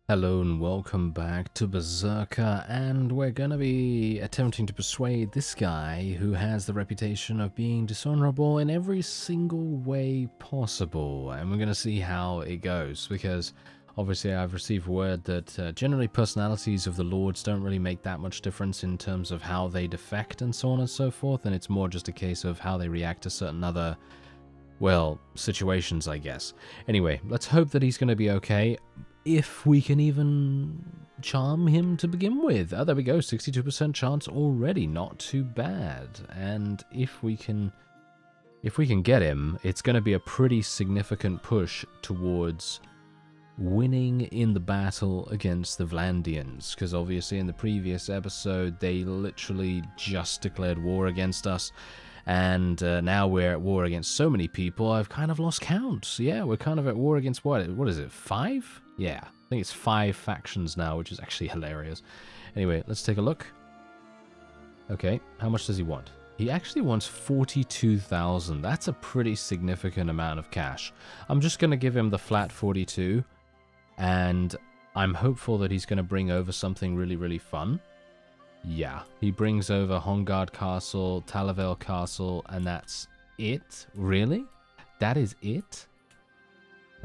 Hello and welcome back to Berserker, and we're gonna be attempting to persuade this guy who has the reputation of being dishonorable in every single way possible, and we're gonna see how it goes, because obviously I've received word that generally personalities of the lords don't really make that much difference in terms of how they defect and so on and so forth, and it's more just a case of how they react to certain other, well, situations, I guess. Anyway, let's hope that he's gonna be okay. If we can even charm him to begin with. Oh, there we go, 62% chance already, not too bad. And if we can get him, it's going to be a pretty significant push towards winning in the battle against the Vlandians, because obviously in the previous episode they literally just declared war against us. And now we're at war against so many people, I've kind of lost count. Yeah, we're kind of at war against what is it, 5? Yeah, I think it's 5 factions now, which is actually hilarious. Anyway, let's take a look. Okay, how much does he want? He actually wants 42,000. That's a pretty significant amount of cash. I'm just going to give him the flat 42, and I'm hopeful that he's going to bring over something really, really fun. Yeah, he brings over Hongard Castle, Talavel Castle, and that's it? Really? That is it?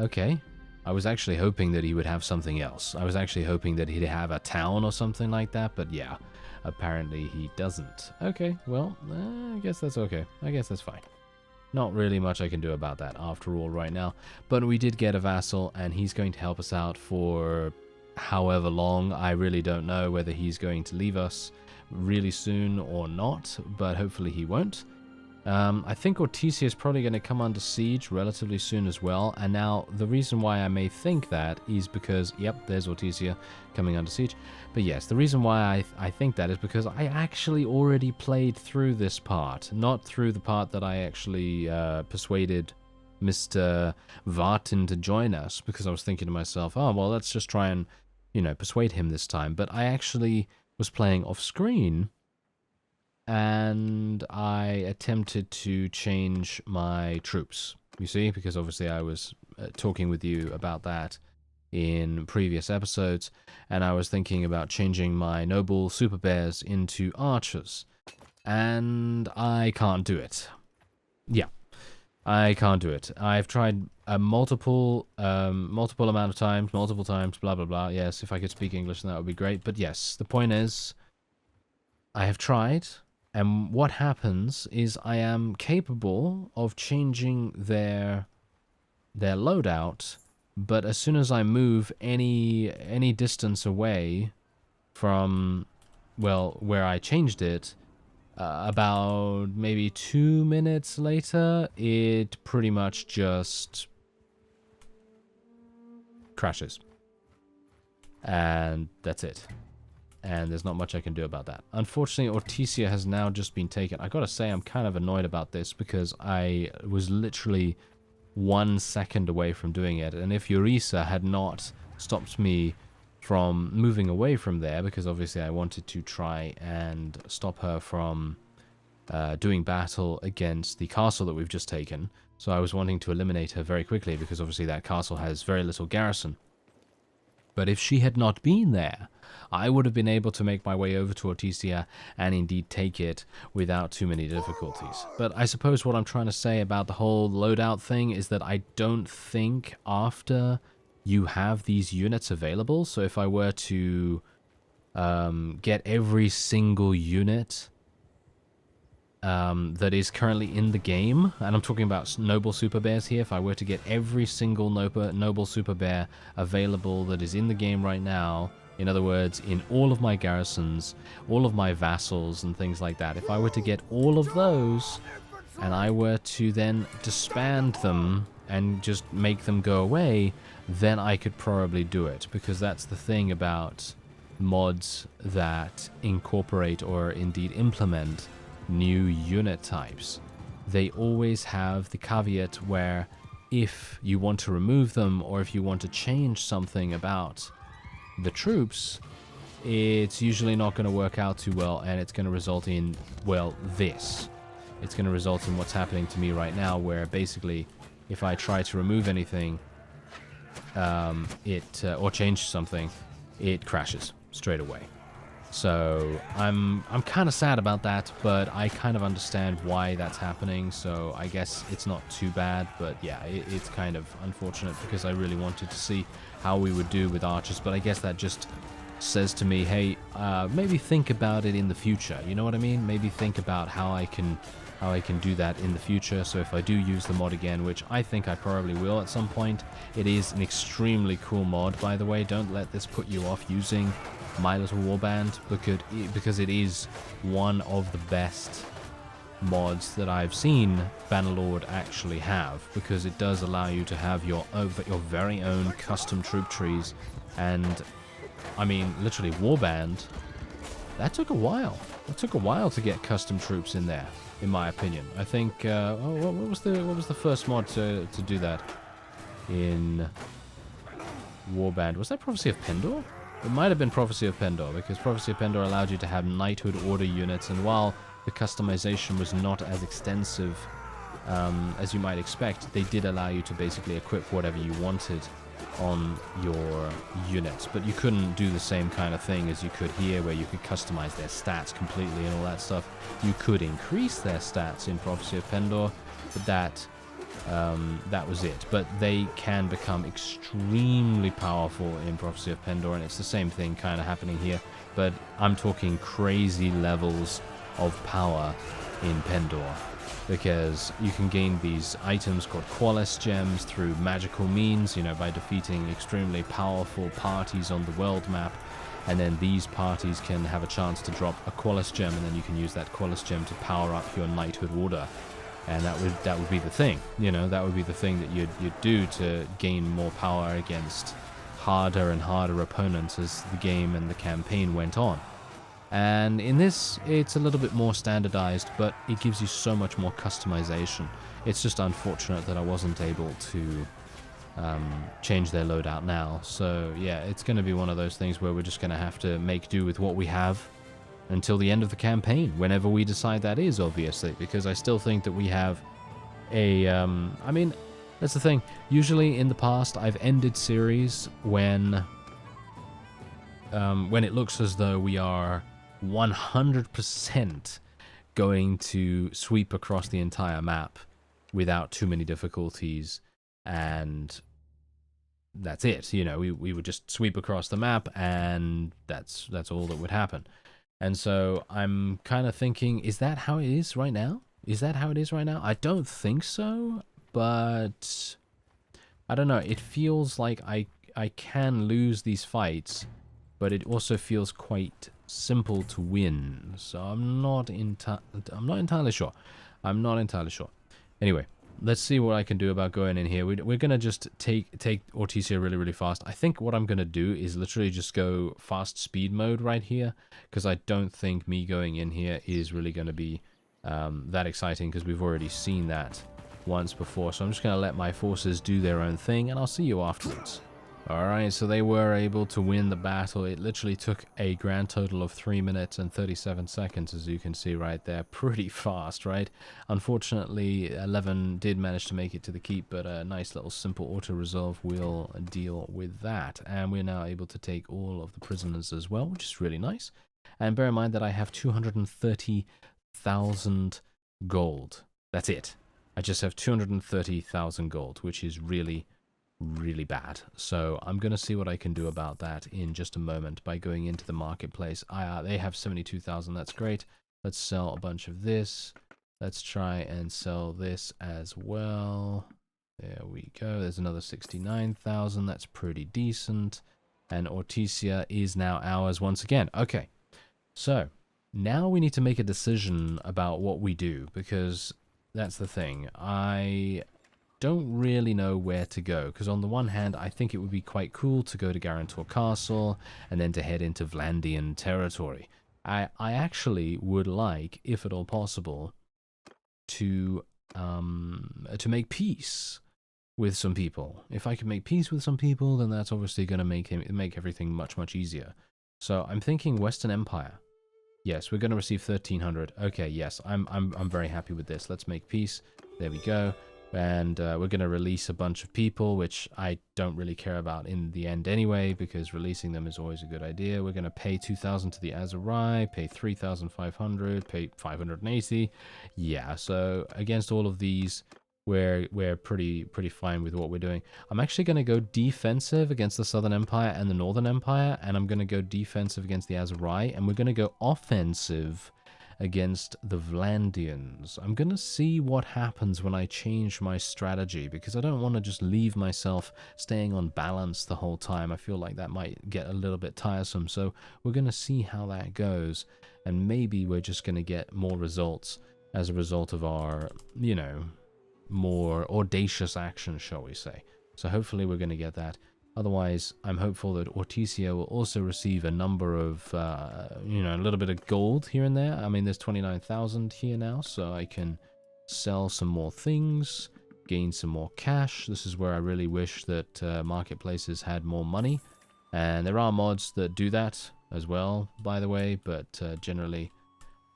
Okay. I was actually hoping that he would have something else. I was actually hoping that he'd have a town or something like that, but yeah, apparently he doesn't. Okay, well, I guess that's okay. I guess that's fine. Not really much I can do about that after all right now, but we did get a vassal, and he's going to help us out for however long. I really don't know whether he's going to leave us really soon or not, but hopefully he won't. I think Ortysia is probably going to come under siege relatively soon as well, and now the reason why I may think that is because, yep, there's Ortysia coming under siege, but yes, the reason why I think that is because I actually already played through this part, not through the part that I actually persuaded Mr. Vartin to join us, because I was thinking to myself, oh, well, let's just try and, you know, persuade him this time, but I actually was playing off screen, and I attempted to change my troops, you see, because obviously I was talking with you about that in previous episodes, and I was thinking about changing my noble super bears into archers, and I can't do it. Yeah, I can't do it. I've tried a multiple amount of times, multiple times, blah, blah, blah. Yes, if I could speak English, then that would be great. But yes, the point is, I have tried, and what happens is I am capable of changing their loadout, but as soon as I move any distance away from, well, where I changed it, about maybe 2 minutes later, it pretty much just crashes. And that's it. And there's not much I can do about that. Unfortunately, Ortysia has now just been taken. I gotta say, I'm kind of annoyed about this, because I was literally 1 second away from doing it. And if Ortysia had not stopped me from moving away from there, because obviously I wanted to try and stop her from doing battle against the castle that we've just taken. So I was wanting to eliminate her very quickly, because obviously that castle has very little garrison. But if she had not been there, I would have been able to make my way over to Ortysia and indeed take it without too many difficulties. But I suppose what I'm trying to say about the whole loadout thing is that I don't think after you have these units available, so if I were to get every single unit that is currently in the game, and I'm talking about noble super bears here, if I were to get every single noble super bear available that is in the game right now, in other words, in all of my garrisons, all of my vassals and things like that, if I were to get all of those, and I were to then disband them and just make them go away, then I could probably do it, because that's the thing about mods that incorporate or indeed implement new unit types. They always have the caveat where if you want to remove them, or if you want to change something about the troops, it's usually not going to work out too well, and it's going to result in, well, this. It's going to result in what's happening to me right now, where basically if I try to remove anything, or change something, it crashes straight away. So I'm kind of sad about that, but I kind of understand why that's happening, so I guess it's not too bad. But yeah, it's kind of unfortunate because I really wanted to see how we would do with archers, but I guess that just says to me, hey, maybe think about it in the future, you know what I mean? Maybe think about how I can do that in the future. So if I do use the mod again, which I think I probably will at some point, it is an extremely cool mod, by the way. Don't let this put you off using My Little Warband, because it is one of the best mods that I've seen Bannerlord actually have, because it does allow you to have your very own custom troop trees. And I mean, literally, Warband, that took a while. It took a while to get custom troops in there, in my opinion. I think, what was the first mod to do that in Warband? Was that Prophecy of Pendor? It might have been Prophecy of Pendor, because Prophecy of Pendor allowed you to have Knighthood Order units, and while the customization was not as extensive as you might expect, they did allow you to basically equip whatever you wanted on your units, but you couldn't do the same kind of thing as you could here, where you could customize their stats completely and all that stuff. You could increase their stats in Prophecy of Pendor, but that was it. But they can become extremely powerful in Prophecy of Pendor, and it's the same thing kind of happening here, but I'm talking crazy levels of power in Pendor, because you can gain these items called Qualis gems through magical means, you know, by defeating extremely powerful parties on the world map, and then these parties can have a chance to drop a Qualis gem, and then you can use that Qualis gem to power up your Knighthood Order. And that would be the thing, you know, that would be the thing that you'd do to gain more power against harder and harder opponents as the game and the campaign went on. And in this, it's a little bit more standardized, but it gives you so much more customization. It's just unfortunate that I wasn't able to change their loadout now. So yeah, it's going to be one of those things where we're just going to have to make do with what we have until the end of the campaign, whenever we decide that is, obviously, because I still think that we have a, I mean, that's the thing. Usually in the past, I've ended series when it looks as though we are 100% going to sweep across the entire map without too many difficulties, and that's it. You know, we would just sweep across the map, and that's all that would happen. And so I'm kind of thinking, is that how it is right now? Is that how it is right now? I don't think so, but I don't know. It feels like I can lose these fights, but it also feels quite simple to win. So I'm not entirely sure. I'm not entirely sure. Anyway, let's see what I can do about going in here. We're gonna just take Ortysia really, really fast. I think what I'm gonna do is literally just go fast speed mode right here, because I don't think me going in here is really gonna be that exciting, because we've already seen that once before. So I'm just gonna let my forces do their own thing, and I'll see you afterwards. Alright, so they were able to win the battle. It literally took a grand total of 3 minutes and 37 seconds, as you can see right there. Pretty fast, right? Unfortunately, 11 did manage to make it to the keep, but a nice little simple auto-resolve will deal with that. And we're now able to take all of the prisoners as well, which is really nice. And bear in mind that I have 230,000 gold. That's it. I just have 230,000 gold, which is really bad. So I'm going to see what I can do about that in just a moment by going into the marketplace. They have 72,000. That's great. Let's sell a bunch of this. Let's try and sell this as well. There we go. There's another 69,000. That's pretty decent. And Ortysia is now ours once again. Okay. So now we need to make a decision about what we do, because that's the thing. I don't really know where to go, because on the one hand, I think it would be quite cool to go to Garontor Castle and then to head into Vlandian territory. I actually would like, if at all possible, to make peace with some people. If I can make peace with some people, then that's obviously going to make everything much easier. So I'm thinking Western Empire. Yes, we're going to receive 1,300. Okay, yes, I'm very happy with this. Let's make peace. There we go. And we're going to release a bunch of people, which I don't really care about in the end anyway, because releasing them is always a good idea. We're going to pay 2,000 to the Aserai, pay 3,500, pay 580. Yeah, so against all of these, we're pretty fine with what we're doing. I'm actually going to go defensive against the Southern Empire and the Northern Empire, and I'm going to go defensive against the Aserai, and we're going to go offensive against the Vlandians. I'm going to see what happens when I change my strategy, because I don't want to just leave myself staying on balance the whole time. I feel like that might get a little bit tiresome, so we're going to see how that goes, and maybe we're just going to get more results as a result of our, you know, more audacious action, shall we say. So hopefully we're going to get that. Otherwise, I'm hopeful that Ortysia will also receive a number of, you know, a little bit of gold here and there. I mean, there's 29,000 here now, so I can sell some more things, gain some more cash. This is where I really wish that marketplaces had more money. And there are mods that do that as well, by the way, but generally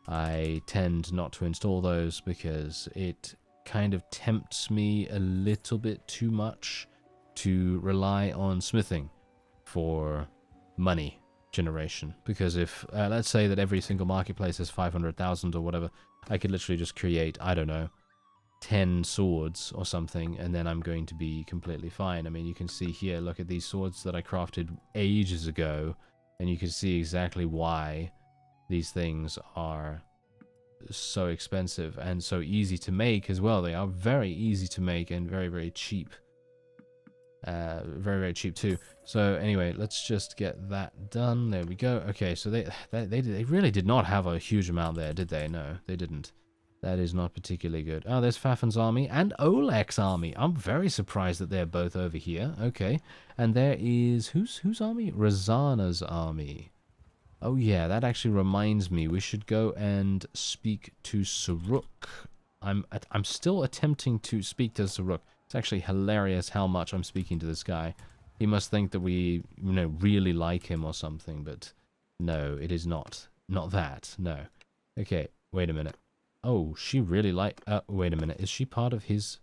I tend not to install those because it kind of tempts me a little bit too much to rely on smithing for money generation. Because if, let's say that every single marketplace has 500,000 or whatever, I could literally just create, I don't know, 10 swords or something, and then I'm going to be completely fine. I mean, you can see here, look at these swords that I crafted ages ago, and you can see exactly why these things are so expensive and so easy to make as well. They are very easy to make and very, very cheap. Very cheap too. So anyway, let's just get that done. There we go. Okay, so they really did not have a huge amount there, did they? No, they didn't. That is not particularly good. Oh, there's Fafan's army and Oleg's army. I'm very surprised that they're both over here. Okay, and there is whose army? Razana's army. Oh yeah, that actually reminds me. We should go and speak to Saruk. I'm still attempting to speak to Saruk. It's actually hilarious how much I'm speaking to this guy. He must think that we, you know, really like him or something, but no, it is not. Not that, no. Okay, wait a minute. Oh, she really wait a minute. Is she part of his...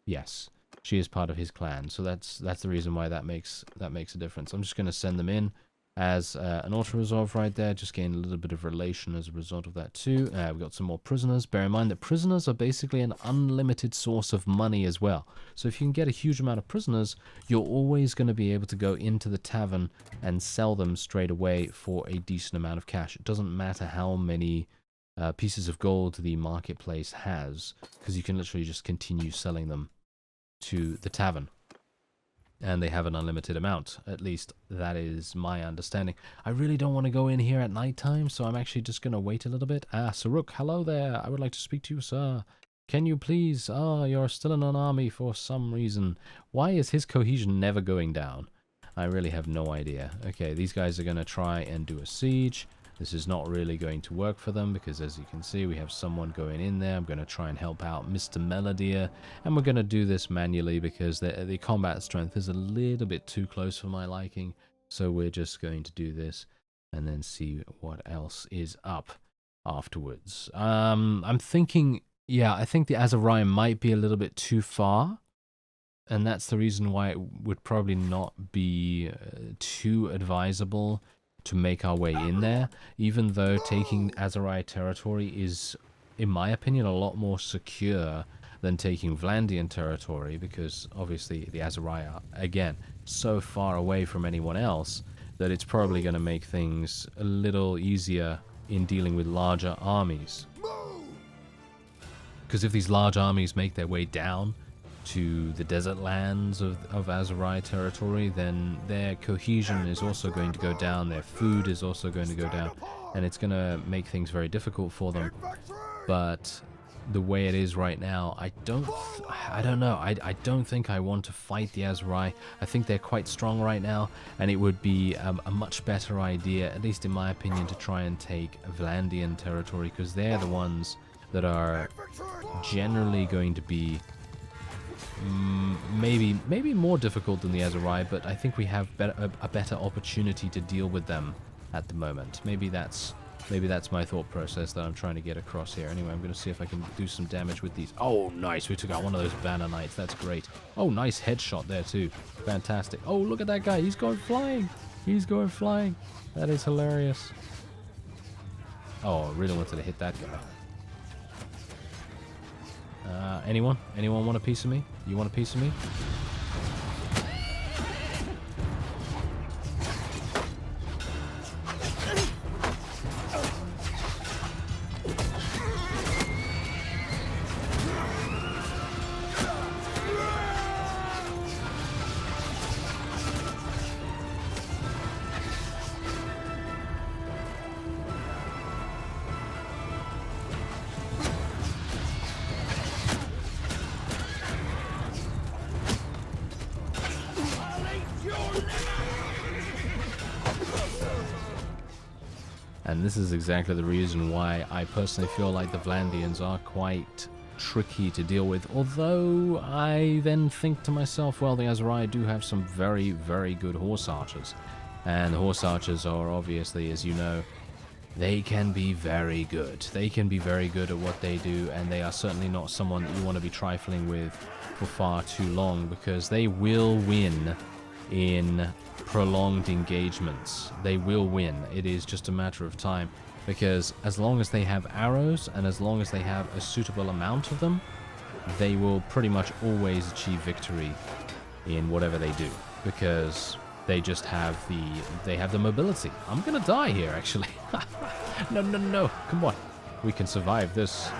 Yes, she is part of his clan, so that's the reason why that makes a difference. I'm just going to send them in as an auto-resolve right there, just gain a little bit of relation as a result of that too. We've got some more prisoners. Bear in mind that prisoners are basically an unlimited source of money as well. So if you can get a huge amount of prisoners, you're always going to be able to go into the tavern and sell them straight away for a decent amount of cash. It doesn't matter how many pieces of gold the marketplace has, because you can literally just continue selling them to the tavern. And they have an unlimited amount. At least that is my understanding. I really don't want to go in here at night time, so I'm actually just going to wait a little bit. Ah, Saruk, hello there. I would like to speak to you, sir. Can you please... Ah, you're still in an army for some reason. Why is his cohesion never going down? I really have no idea. Okay, these guys are going to try and do a siege. This is not really going to work for them because, as you can see, we have someone going in there. I'm going to try and help out Mr. Melidir, and we're going to do this manually because the combat strength is a little bit too close for my liking. So we're just going to do this and then see what else is up afterwards. I'm thinking, yeah, I think the Aserai might be a little bit too far, and that's the reason why it would probably not be too advisable to make our way in there, even though taking Aserai territory is, in my opinion, a lot more secure than taking Vlandian territory, because obviously the Aserai are, again, so far away from anyone else that it's probably going to make things a little easier in dealing with larger armies. Because if these large armies make their way down to the desert lands of Aserai territory, then their cohesion is also going to go down, their food is also going to go down, and it's going to make things very difficult for them. But the way it is right now, I don't know. I don't think I want to fight the Aserai. I think they're quite strong right now, and it would be a much better idea, at least in my opinion, to try and take Vlandian territory, because they're the ones that are generally going to be maybe more difficult than the Aserai, but I think we have a better opportunity to deal with them at the moment. Maybe that's Maybe that's my thought process that I'm trying to get across here. Anyway, I'm going to see if I can do some damage with these. Oh, nice. We took out one of those banner knights. That's great. Oh, nice headshot there, too. Fantastic. Oh, look at that guy. He's going flying. He's going flying. That is hilarious. Oh, I really wanted to hit that guy. Anyone? Anyone want a piece of me? You want a piece of me? And this is exactly the reason why I personally feel like the Vlandians are quite tricky to deal with. Although I then think to myself, well, the Aserai do have some very, very good horse archers. And the horse archers are obviously, as you know, they can be very good. They can be very good at what they do, and they are certainly not someone that you want to be trifling with for far too long, because they will win in prolonged engagements. They will win. It is just a matter of time, because as long as they have arrows and as long as they have a suitable amount of them, they will pretty much always achieve victory in whatever they do, because they just have the mobility. I'm gonna die here, actually. No, no, no. Come on. We can survive this.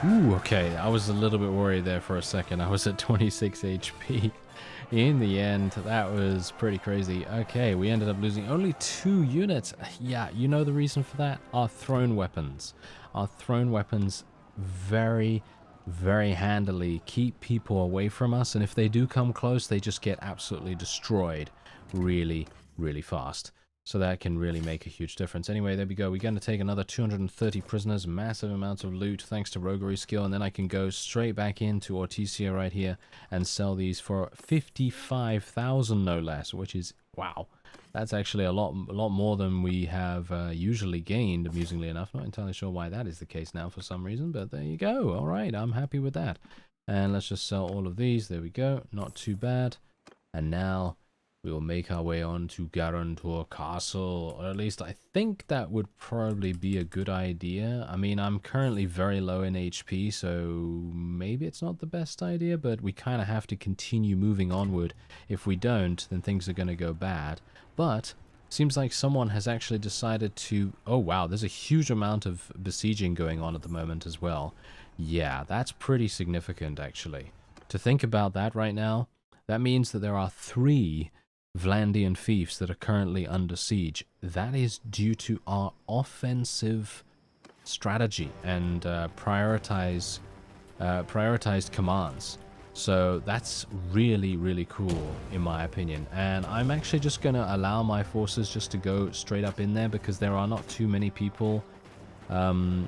Ooh, okay, I was a little bit worried there for a second. I was at 26 HP. In the end, that was pretty crazy. Okay, we ended up losing only 2 units. Yeah, you know the reason for that? Our thrown weapons. Our thrown weapons very, very handily keep people away from us, and if they do come close, they just get absolutely destroyed really, really fast. So that can really make a huge difference. Anyway, there we go. We're going to take another 230 prisoners, massive amounts of loot thanks to roguery skill, and then I can go straight back into Ortysia right here and sell these for 55,000 no less, which is, wow. That's actually a lot more than we have usually gained, amusingly enough. Not entirely sure why that is the case now for some reason, but there you go. All right, I'm happy with that. And let's just sell all of these. There we go. Not too bad. And now we will make our way on to Garontor Castle, or at least I think that would probably be a good idea. I mean, I'm currently very low in HP, so maybe it's not the best idea, but we kind of have to continue moving onward. If we don't, then things are going to go bad. But seems like someone has actually decided to... Oh, wow, there's a huge amount of besieging going on at the moment as well. Yeah, that's pretty significant, actually. To think about that right now, that means that there are 3 Vlandian fiefs that are currently under siege. That is due to our offensive strategy and prioritized commands. So that's really, really cool in my opinion. And I'm actually just going to allow my forces just to go straight up in there because there are not too many people in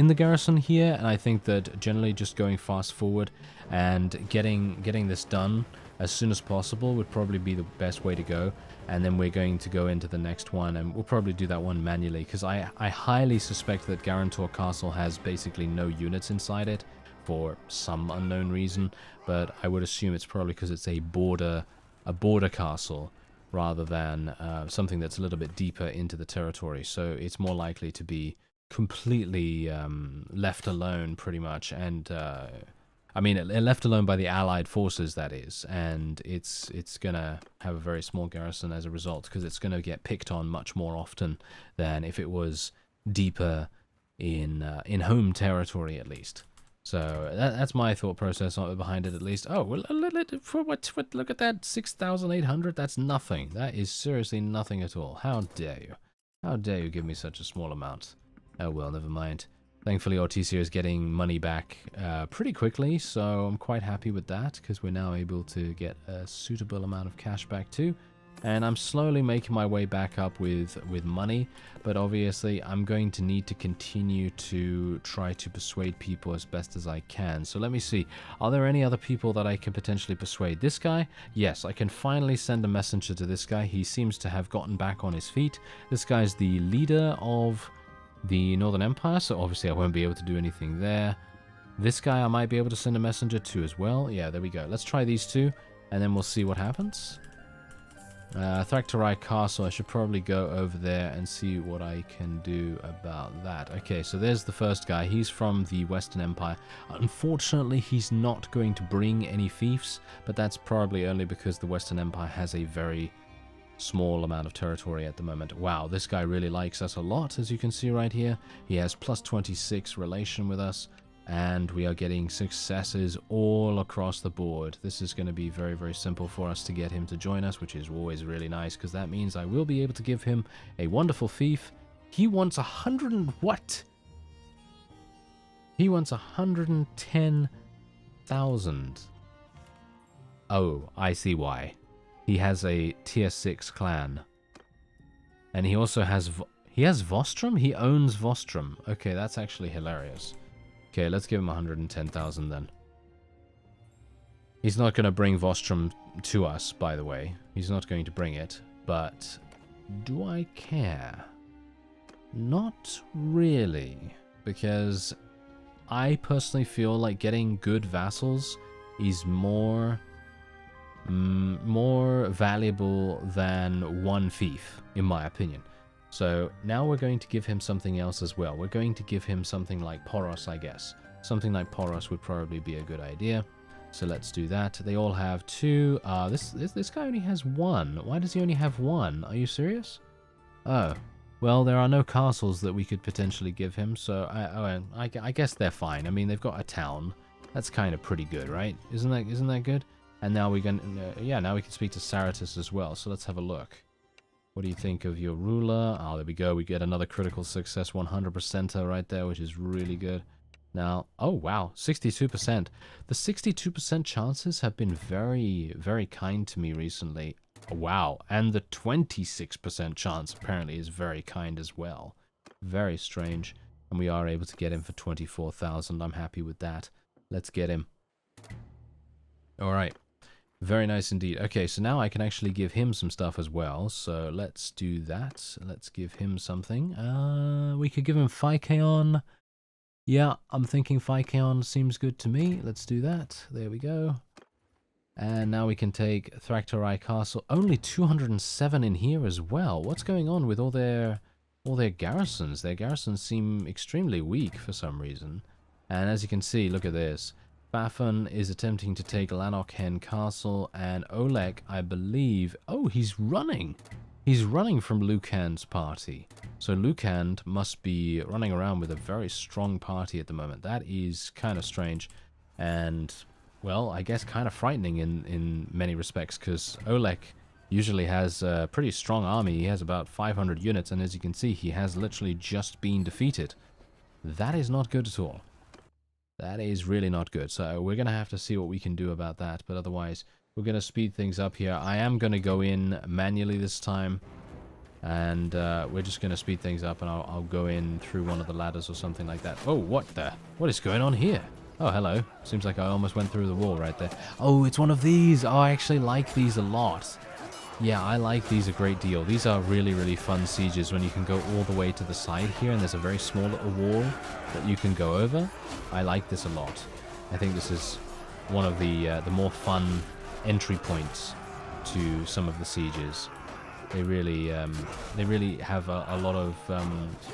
the garrison here, and I think that generally just going fast forward and getting this done as soon as possible would probably be the best way to go. And then we're going to go into the next one, and we'll probably do that one manually because I highly suspect that Garontor Castle has basically no units inside it for some unknown reason, but I would assume it's probably because it's a border castle rather than something that's a little bit deeper into the territory. So it's more likely to be completely left alone pretty much, and I mean left alone by the allied forces, that is, and it's gonna have a very small garrison as a result because it's gonna get picked on much more often than if it was deeper in home territory at least. So that's my thought process behind it at least. Oh, well, look at that, 6,800, that's nothing. That is seriously nothing at all. How dare you? How dare you give me such a small amount? Oh well, never mind. Thankfully, Ortysia is getting money back pretty quickly, so I'm quite happy with that, because we're now able to get a suitable amount of cash back too. And I'm slowly making my way back up with money, but obviously I'm going to need to continue to try to persuade people as best as I can. So let me see, are there any other people that I can potentially persuade? This guy? Yes, I can finally send a messenger to this guy. He seems to have gotten back on his feet. This guy's the leader of the Northern Empire, so obviously I won't be able to do anything there. This guy I might be able to send a messenger to as well. Yeah, there we go. Let's try these two, and then we'll see what happens. Thractorae Castle, I should probably go over there and see what I can do about that. Okay, so there's the first guy. He's from the Western Empire. Unfortunately, he's not going to bring any fiefs, but that's probably only because the Western Empire has a very small amount of territory at the moment. Wow, this guy really likes us a lot, as you can see right here. He has plus 26 relation with us, and we are getting successes all across the board. This is going to be very, very simple for us to get him to join us, which is always really nice, because that means I will be able to give him a wonderful fief. He wants 100 and what? He wants 110,000. Oh, I see why. He has a tier 6 clan. And he also has... He has Vostrum? He owns Vostrum. Okay, that's actually hilarious. Okay, let's give him 110,000 then. He's not going to bring Vostrum to us, by the way. He's not going to bring it. But do I care? Not really. Because I personally feel like getting good vassals is more valuable than one fief, in my opinion. So now we're going to give him something else as well. We're going to give him something like Poros, I guess. Something like Poros would probably be a good idea. So let's do that. They all have 2. This guy only has 1. Why does he only have 1? Are you serious? Oh, well, there are no castles that we could potentially give him, so I guess they're fine. I mean, they've got a town. That's kind of pretty good, right? Isn't that good? And now we can, now we can speak to Saratus as well. So let's have a look. What do you think of your ruler? Oh, there we go. We get another critical success 100%er right there, which is really good. Now, oh wow, 62%. The 62% chances have been very, very kind to me recently. Wow, and the 26% chance apparently is very kind as well. Very strange. And we are able to get him for 24,000. I'm happy with that. Let's get him. All right. Very nice indeed. Okay, so now I can actually give him some stuff as well. So let's do that. Let's give him something. We could give him Phykeon. Yeah, I'm thinking Phykeon seems good to me. Let's do that. There we go. And now we can take Thractorae Castle. Only 207 in here as well. What's going on with all their garrisons? Their garrisons seem extremely weak for some reason. And as you can see, look at this. Fafan is attempting to take Lanarkhen Castle, and Oleg, I believe... Oh, he's running! He's running from Lucan's party. So Lucan must be running around with a very strong party at the moment. That is kind of strange. And, well, I guess kind of frightening in many respects, because Oleg usually has a pretty strong army. He has about 500 units, and as you can see, he has literally just been defeated. That is not good at all. That is really not good. So we're going to have to see what we can do about that. But otherwise, we're going to speed things up here. I am going to go in manually this time. And we're just going to speed things up, and I'll go in through one of the ladders or something like that. Oh, what is going on here? Oh, hello. Seems like I almost went through the wall right there. Oh, it's one of these. Oh, I actually like these a lot. Yeah, I like these a great deal. These are really, really fun sieges when you can go all the way to the side here, and there's a very small little wall that you can go over. I like this a lot. I think this is one of the more fun entry points to some of the sieges. They really have a lot of...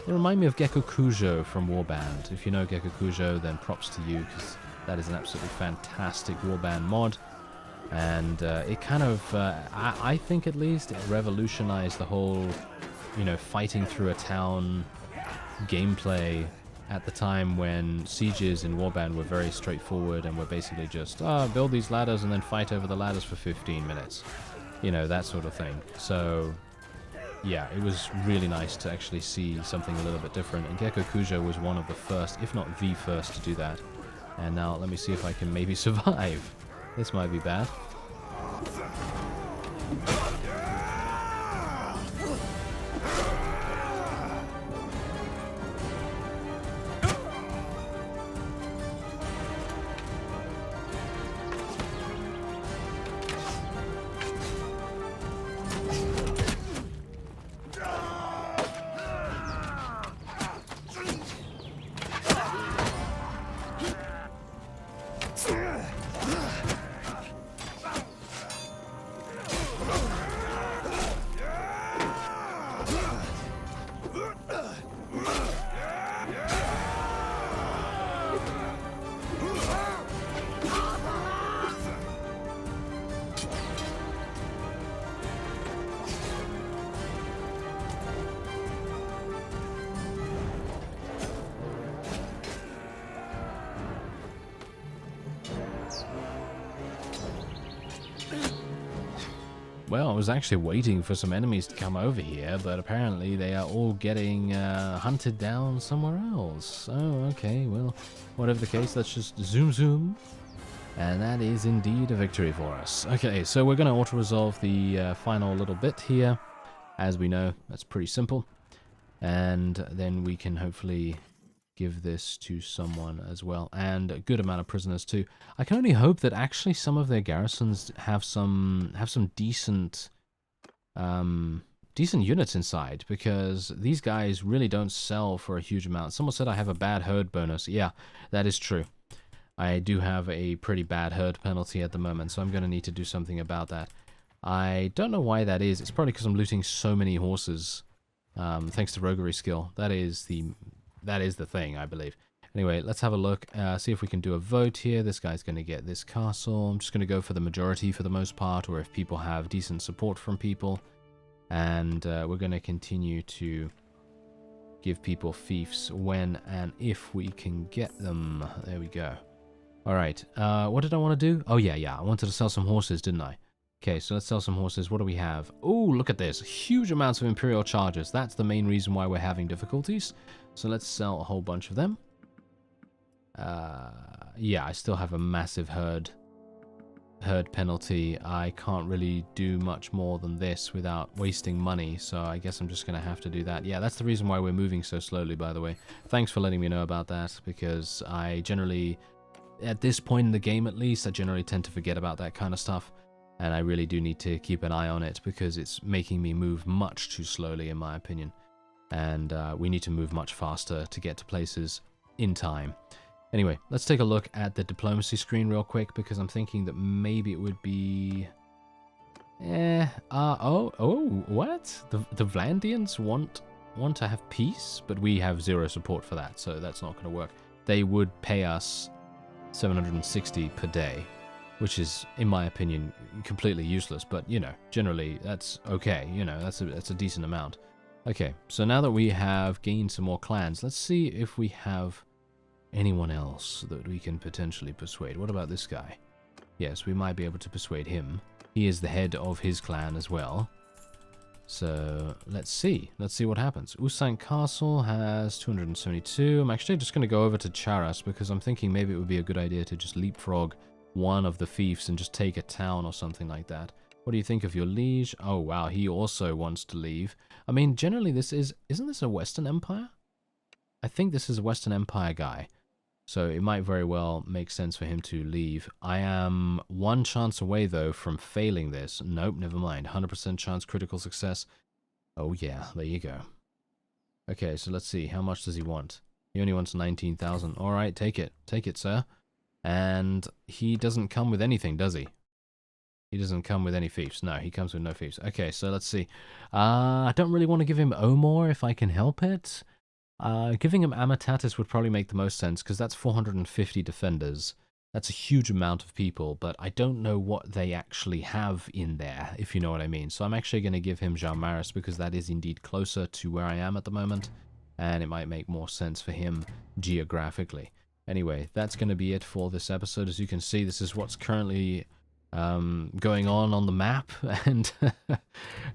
they remind me of Gecko Kujo from Warband. If you know Gecko Kujo, then props to you, because that is an absolutely fantastic Warband mod. And it kind of, I think at least, it revolutionized the whole, you know, fighting through a town gameplay at the time when sieges in Warband were very straightforward and were basically just, build these ladders and then fight over the ladders for 15 minutes. You know, that sort of thing. So, yeah, it was really nice to actually see something a little bit different. And Gecko Kujo was one of the first, if not the first, to do that. And now let me see if I can maybe survive. This might be bad. Well, I was actually waiting for some enemies to come over here, but apparently they are all getting hunted down somewhere else. Oh, okay, well, whatever the case, let's just zoom. And that is indeed a victory for us. Okay, so we're going to auto-resolve the final little bit here. As we know, that's pretty simple. And then we can hopefully give this to someone as well, and a good amount of prisoners too. I can only hope that actually some of their garrisons have some decent decent units inside, because these guys really don't sell for a huge amount. Someone said I have a bad herd bonus. Yeah, that is true. I do have a pretty bad herd penalty at the moment, so I'm going to need to do something about that. I don't know why that is. It's probably because I'm looting so many horses, thanks to roguery skill. That is the thing, I believe. Anyway, let's have a look, see if we can do a vote here. This guy's going to get this castle. I'm just going to go for the majority for the most part, or if people have decent support from people. And we're going to continue to give people fiefs when and if we can get them. There we go. Alright, what did I want to do? Oh yeah, I wanted to sell some horses, didn't I? Okay, so let's sell some horses. What do we have? Oh, look at this. Huge amounts of Imperial charges. That's the main reason why we're having difficulties. So let's sell a whole bunch of them. Yeah, I still have a massive herd penalty. I can't really do much more than this without wasting money, so I guess I'm just going to have to do that. Yeah, that's the reason why we're moving so slowly, by the way. Thanks for letting me know about that, because I generally, at this point in the game at least, I generally tend to forget about that kind of stuff. And I really do need to keep an eye on it, because it's making me move much too slowly, in my opinion. And we need to move much faster to get to places in time. Anyway, let's take a look at the diplomacy screen real quick, because I'm thinking that maybe it would be... what? The Vlandians want to have peace, but we have 0 support for that, so that's not going to work. They would pay us 760 per day, which is, in my opinion, completely useless. But, you know, generally, that's okay. You know, that's a decent amount. Okay, so now that we have gained some more clans, let's see if we have anyone else that we can potentially persuade. What about this guy? Yes, we might be able to persuade him. He is the head of his clan as well. So let's see. Let's see what happens. Usank Castle has 272. I'm actually just going to go over to Charas because I'm thinking maybe it would be a good idea to just leapfrog one of the fiefs and just take a town or something like that. What do you think of your liege? Oh wow, he also wants to leave. I mean, generally this isn't this a Western Empire? I think this is a Western Empire guy. So it might very well make sense for him to leave. I am one chance away, though, from failing this. Nope, never mind. 100% chance critical success. Oh, yeah, there you go. Okay, so let's see. How much does he want? He only wants 19,000. All right, take it. Take it, sir. And he doesn't come with anything, does he? He doesn't come with any fiefs. No, he comes with no fiefs. Okay, so let's see. I don't really want to give him Omor if I can help it. Giving him Amatatis would probably make the most sense, because that's 450 defenders. That's a huge amount of people, but I don't know what they actually have in there, if you know what I mean. So I'm actually going to give him Jarmaris, because that is indeed closer to where I am at the moment, and it might make more sense for him geographically. Anyway, that's going to be it for this episode. As you can see, this is what's currently going on the map, and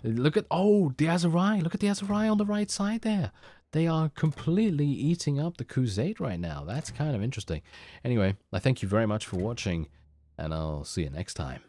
look at, oh, the Azurai. Look at the Azurai on the right side there. They are completely eating up the Crusade right now. That's kind of interesting. Anyway, I thank you very much for watching, and I'll see you next time.